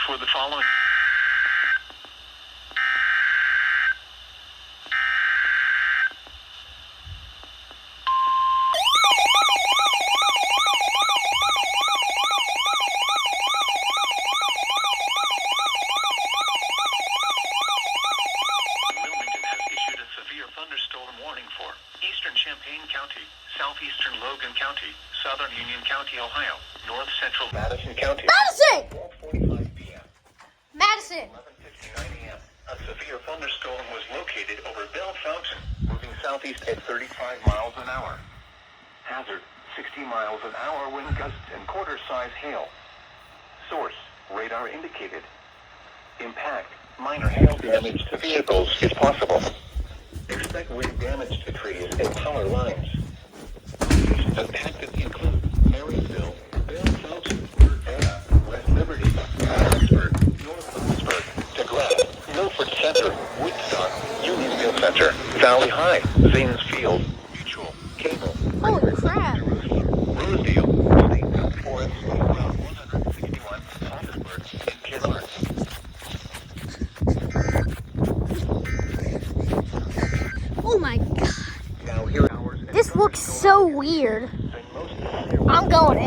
for the following. Wilmington has issued a severe thunderstorm warning for eastern Champaign County, southeastern Logan County, southern Union County, Ohio, north central Madison County. Madison! 12:45 p.m. Madison! 11:59 a.m. A severe thunderstorm was located over Bell Fountain, moving southeast at 35 miles an hour. Hazard, 60 miles an hour wind gusts and quarter-size hail. Source, radar indicated. Impact, minor hail damage to vehicles is possible. Expect wind damage to trees and power lines. Locations impacted include Marysville, Bell Fountain, Urbana, West Liberty, Harrisburg, North Lewisburg, DeGrasse, Milford Center, Woodstock, Unionville Center, Valley High, Zanesfield, Mutual, Cable, Holy crap! Rosedale, St. Forest, Route 161, Harrisburg, and Kennard. Oh my god. Now here hours. This looks so weird. I'm going in.